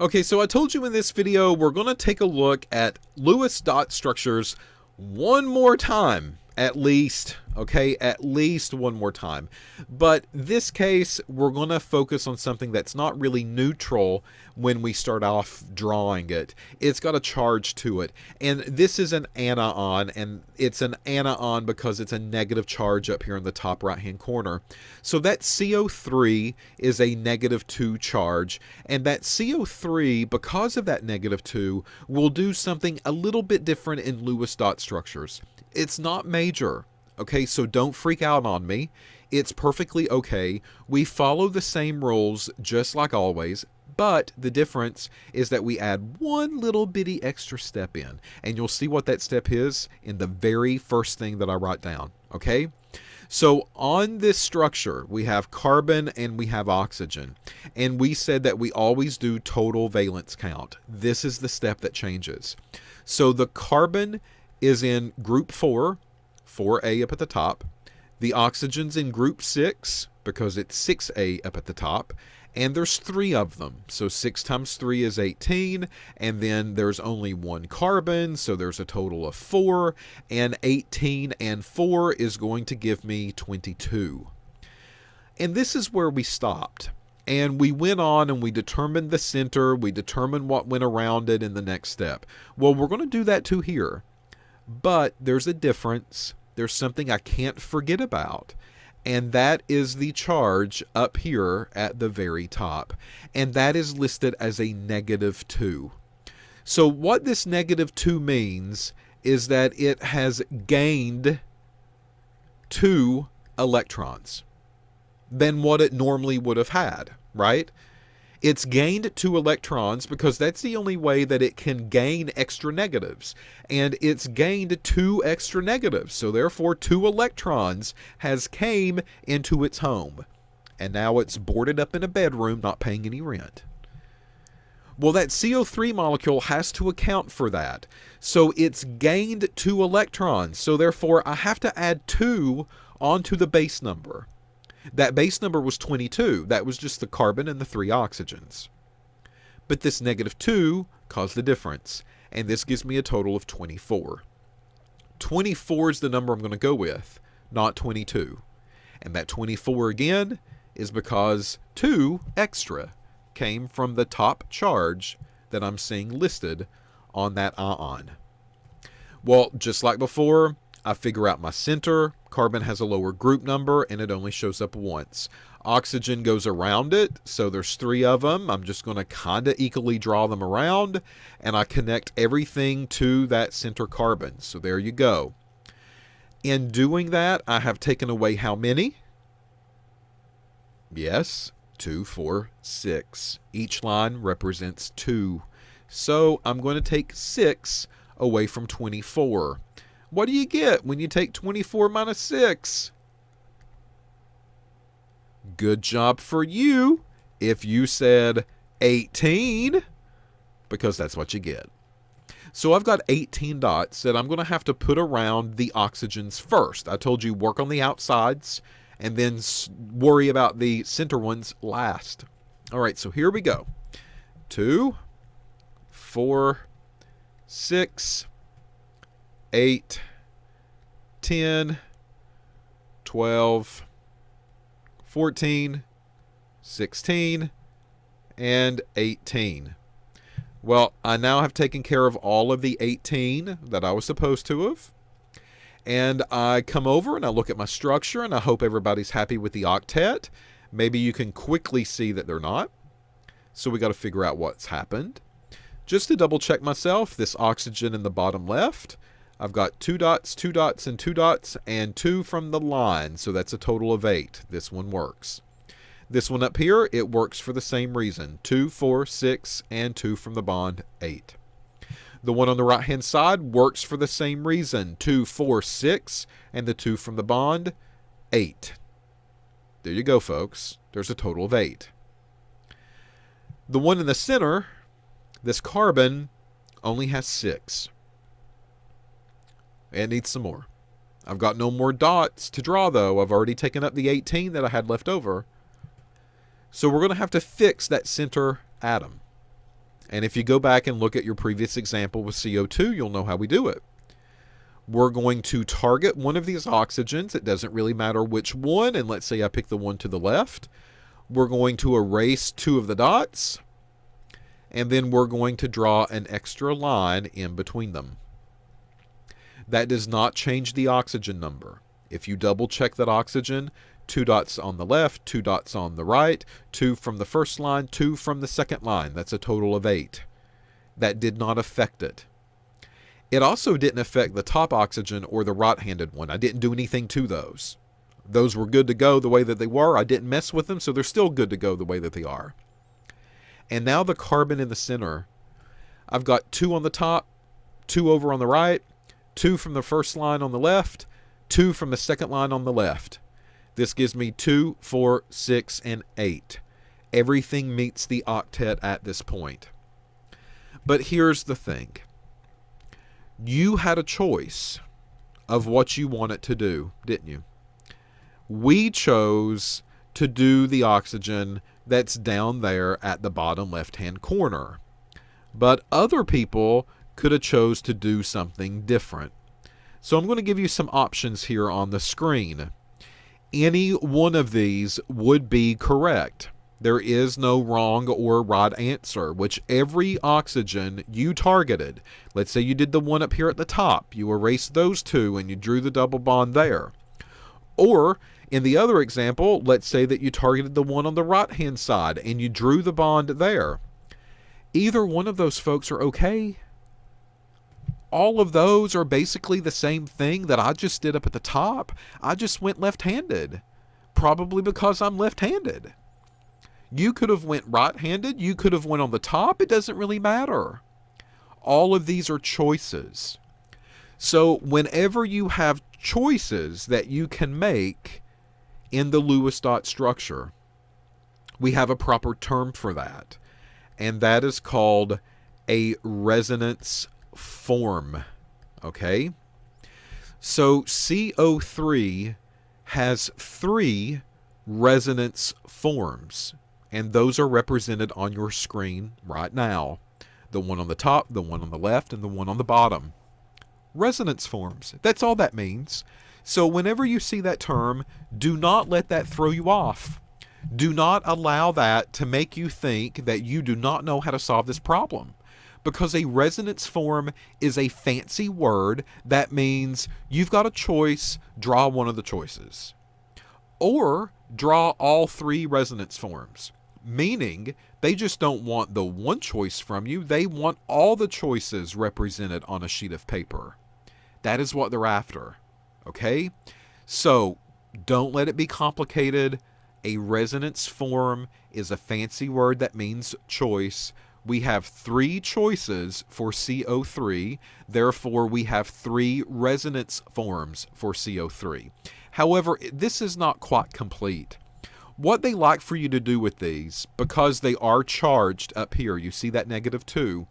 Okay, so I told you in this video we're going to take a look at Lewis dot structures one more time, at least. Okay, at least one more time. But this case, we're going to focus on something that's not really neutral when we start off drawing it. It's got a charge to it. And this is an anion, and it's an anion because it's a negative charge up here in the top right-hand corner. So that CO3 is a -2 charge, and that CO3, because of that -2, will do something a little bit different in Lewis dot structures. It's not major. Okay, so don't freak out on me. It's perfectly okay. We follow the same rules just like always, but the difference is that we add one little bitty extra step in, and you'll see what that step is in the very first thing that I write down, okay? So on this structure, we have carbon and we have oxygen, and we said that we always do total valence count. This is the step that changes. So the carbon is in group 4, 4A up at the top. The oxygen's in group 6 because it's 6A up at the top. And there's 3 of them. So 6 times 3 is 18. And then there's only 1 carbon. So there's a total of 4. And 18 and 4 is going to give me 22. And this is where we stopped. And we went on and we determined the center. We determined what went around it in the next step. Well, we're going to do that too here. But there's a difference. There's something I can't forget about, and that is the charge up here at the very top, and that is listed as a -2. So what this -2 means is that it has gained 2 electrons than what it normally would have had, right? It's gained 2 electrons because that's the only way that it can gain extra negatives. And it's gained 2 extra negatives. So therefore 2 electrons has came into its home. And now it's boarded up in a bedroom not paying any rent. Well, that CO3 molecule has to account for that. So it's gained 2 electrons. So therefore I have to add 2 onto the base number. That base number was 22. That was just the carbon and the 3 oxygens. But this -2 caused the difference, and this gives me a total of 24. 24 is the number I'm going to go with, not 22. And that 24 again is because 2 extra came from the top charge that I'm seeing listed on that ion. Well, just like before, I figure out my center. Carbon has a lower group number and it only shows up once. Oxygen goes around it, so there's 3 of them. I'm just going to kind of equally draw them around, and I connect everything to that center carbon. So there you go. In doing that, I have taken away how many? Yes, 2, 4, 6. Each line represents 2. So I'm going to take 6 away from 24. What do you get when you take 24 minus 6? Good job for you if you said 18, because that's what you get. So I've got 18 dots that I'm going to have to put around the oxygens first. I told you work on the outsides and then worry about the center ones last. All right, so here we go. 2, 4, 6, 8, 10, 12, 14, 16, and 18. Well, I now have taken care of all of the 18 that I was supposed to have. And I come over and I look at my structure and I hope everybody's happy with the octet. Maybe you can quickly see that they're not. So we got to figure out what's happened. Just to double check myself, this oxygen in the bottom left, I've got 2 dots, 2 dots, and 2 dots, and 2 from the line. So that's a total of 8. This one works. This one up here, it works for the same reason. 2, 4, 6, and 2 from the bond, 8. The one on the right-hand side works for the same reason. 2, 4, 6, and the 2 from the bond, 8. There you go, folks. There's a total of 8. The one in the center, this carbon, only has 6. It needs some more. I've got no more dots to draw, though. I've already taken up the 18 that I had left over. So we're going to have to fix that center atom. And if you go back and look at your previous example with CO2, you'll know how we do it. We're going to target one of these oxygens. It doesn't really matter which one. And let's say I pick the one to the left. We're going to erase two of the dots. And then we're going to draw an extra line in between them. That does not change the oxygen number. If you double check that oxygen, 2 dots on the left, 2 dots on the right, 2 from the first line, 2 from the second line. That's a total of 8. That did not affect it. It also didn't affect the top oxygen or the right-handed one. I didn't do anything to those. Those were good to go the way that they were. I didn't mess with them, so they're still good to go the way that they are. And now the carbon in the center. I've got 2 on the top, 2 over on the right, 2 from the first line on the left, 2 from the second line on the left. This gives me 2, 4, 6, and 8. Everything meets the octet at this point. But here's the thing. You had a choice of what you want it to do, didn't you? We chose to do the oxygen that's down there at the bottom left-hand corner. But other people could have chose to do something different. So I'm going to give you some options here on the screen. Any one of these would be correct. There is no wrong or right answer. Whichever oxygen you targeted, let's say you did the one up here at the top, you erased those 2 and you drew the double bond there. Or in the other example, let's say that you targeted the one on the right-hand side and you drew the bond there. Either one of those folks are okay. All of those are basically the same thing that I just did up at the top. I just went left-handed, probably because I'm left-handed. You could have went right-handed. You could have went on the top. It doesn't really matter. All of these are choices. So whenever you have choices that you can make in the Lewis dot structure, we have a proper term for that. And that is called a resonance form. Okay? So CO3 has 3 resonance forms. And those are represented on your screen right now. The one on the top, the one on the left, and the one on the bottom. Resonance forms. That's all that means. So whenever you see that term, do not let that throw you off. Do not allow that to make you think that you do not know how to solve this problem. Because a resonance form is a fancy word that means you've got a choice, draw one of the choices. Or draw all 3 resonance forms. Meaning, they just don't want the one choice from you. They want all the choices represented on a sheet of paper. That is what they're after. Okay? So, don't let it be complicated. A resonance form is a fancy word that means choice. We have 3 choices for CO3. Therefore, we have 3 resonance forms for CO3. However, this is not quite complete. What they like for you to do with these, because they are charged up here, you see that -2,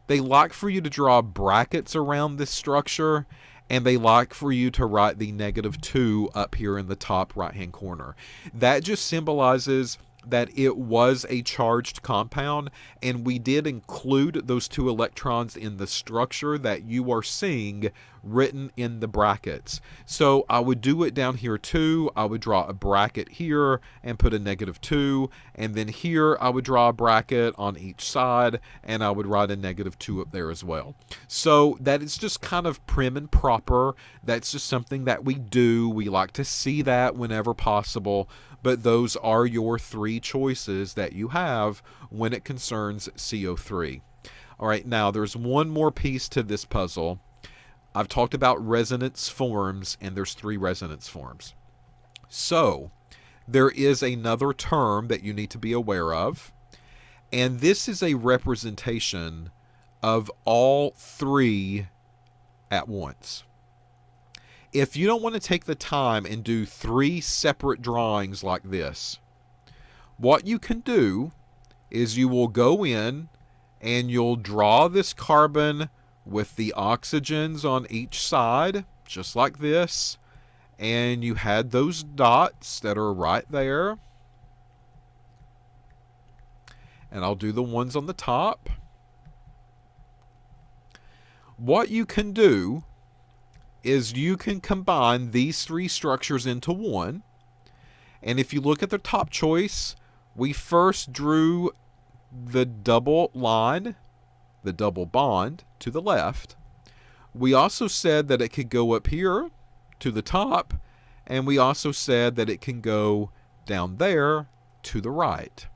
they like for you to draw brackets around this structure, and they like for you to write the -2 up here in the top right-hand corner. That just symbolizes that it was a charged compound, and we did include those 2 electrons in the structure that you are seeing written in the brackets. So I would do it down here too. I would draw a bracket here and put a -2, and then here I would draw a bracket on each side, and I would write a -2 up there as well. So that is just kind of prim and proper. That's just something that we do. We like to see that whenever possible. But those are your 3 choices that you have when it concerns CO3. All right, now there's one more piece to this puzzle. I've talked about resonance forms, and there's 3 resonance forms. So there is another term that you need to be aware of, and this is a representation of all 3 at once. If you don't want to take the time and do 3 separate drawings like this, what you can do is you will go in and you'll draw this carbon with the oxygens on each side, just like this, and you had those dots that are right there. And I'll do the ones on the top. what you can do is you can combine these three structures into one. And if you look at the top choice, we first drew the double line, the double bond to the left. We also said that it could go up here to the top, and we also said that it can go down there to the right.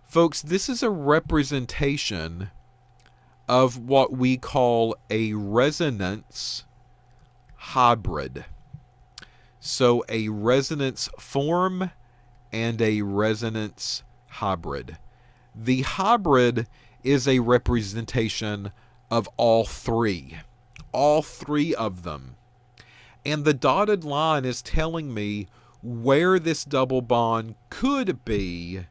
Folks, this is a representation of what we call a resonance hybrid. So a resonance form and a resonance hybrid. The hybrid is a representation of all three of them. And the dotted line is telling me where this double bond could be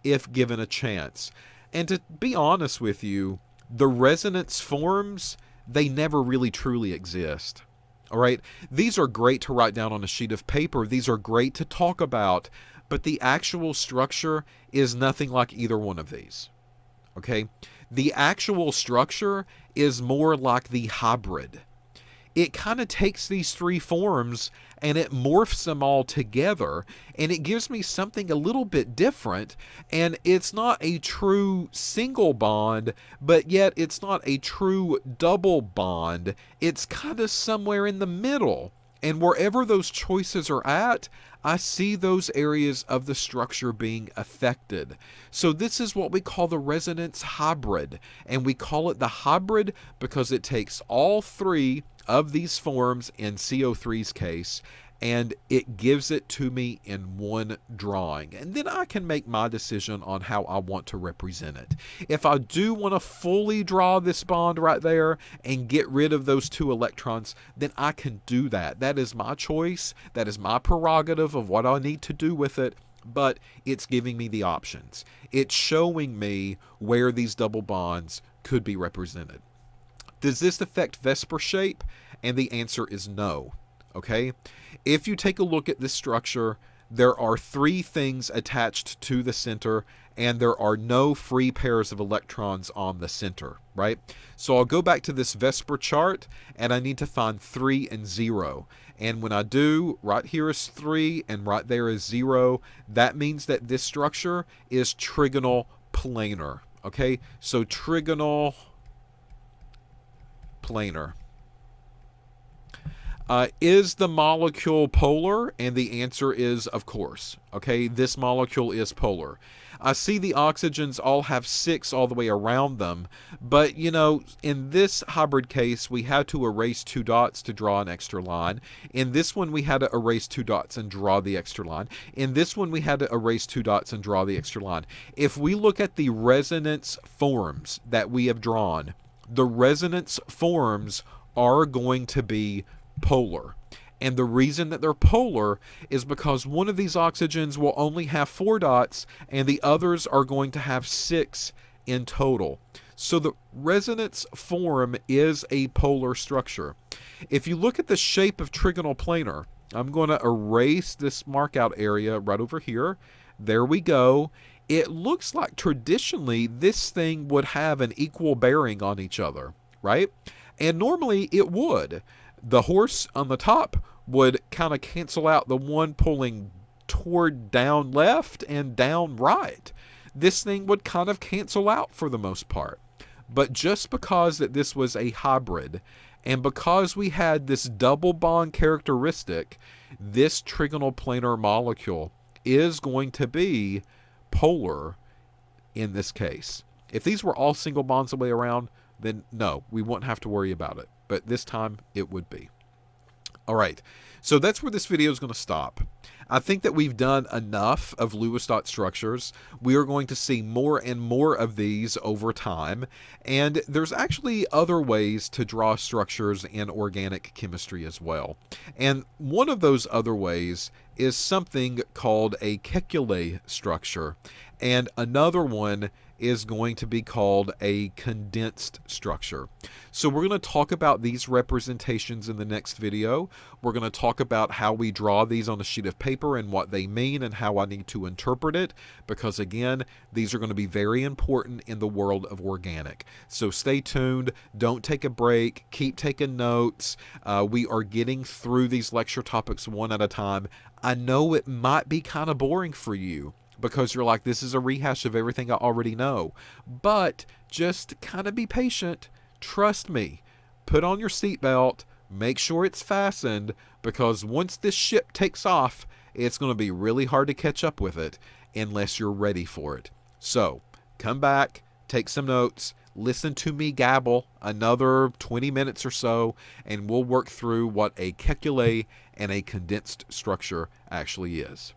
if given a chance. And to be honest with you, the resonance forms, they never really truly exist. All right, these are great to write down on a sheet of paper. These are great to talk about, but the actual structure is nothing like either one of these. Okay, the actual structure is more like the hybrid. It kind of takes these three forms and it morphs them all together, and it gives me something a little bit different. And it's not a true single bond, but yet it's not a true double bond. It's kind of somewhere in the middle. And wherever those choices are at, I see those areas of the structure being affected. So this is what we call the resonance hybrid. And we call it the hybrid because it takes all three of these forms in CO3's case, and it gives it to me in one drawing. And then I can make my decision on how I want to represent it. If I do want to fully draw this bond right there and get rid of those two electrons, then I can do that. That is my choice. That is my prerogative of what I need to do with it. But it's giving me the options. It's showing me where these double bonds could be represented. Does this affect Vesper shape? And the answer is no. Okay? If you take a look at this structure, there are three things attached to the center, and there are no free pairs of electrons on the center, right? So I'll go back to this Vesper chart, and I need to find 3 and 0. And when I do, right here is 3, and right there is 0. That means that this structure is trigonal planar. Okay? So trigonal planar. Is the molecule polar? And the answer is, of course. Okay, this molecule is polar. I see the oxygens all have 6 all the way around them, but you know, in this hybrid case, we had to erase 2 dots to draw an extra line. In this one, we had to erase 2 dots and draw the extra line. In this one, we had to erase 2 dots and draw the extra line. If we look at the resonance forms that we have drawn, the resonance forms are going to be polar. And the reason that they're polar is because one of these oxygens will only have 4 dots and the others are going to have 6 in total. So the resonance form is a polar structure. If you look at the shape of trigonal planar, I'm going to erase this markout area right over here. There we go. It looks like traditionally this thing would have an equal bearing on each other, right? And normally it would. The horse on the top would kind of cancel out the one pulling toward down left and down right. This thing would kind of cancel out for the most part. But just because that this was a hybrid, and because we had this double bond characteristic, this trigonal planar molecule is going to be polar in this case. If these were all single bonds the way around, then no, we wouldn't have to worry about it. But this time it would be. All right, so that's where this video is going to stop. I think that we've done enough of Lewis dot structures. We are going to see more and more of these over time, and there's actually other ways to draw structures in organic chemistry as well. And one of those other ways is something called a Kekulé structure. And another one is going to be called a condensed structure. So we're going to talk about these representations in the next video. We're going to talk about how we draw these on a sheet of paper and what they mean and how I need to interpret it, because again, these are going to be very important in the world of organic. So stay tuned, don't take a break, keep taking notes. We are getting through these lecture topics one at a time. I know it might be kind of boring for you, because you're like, this is a rehash of everything I already know. But just kind of be patient. Trust me. Put on your seatbelt. Make sure it's fastened, because once this ship takes off, it's going to be really hard to catch up with it unless you're ready for it. So come back, take some notes, listen to me gabble another 20 minutes or so, and we'll work through what a calculae and a condensed structure actually is.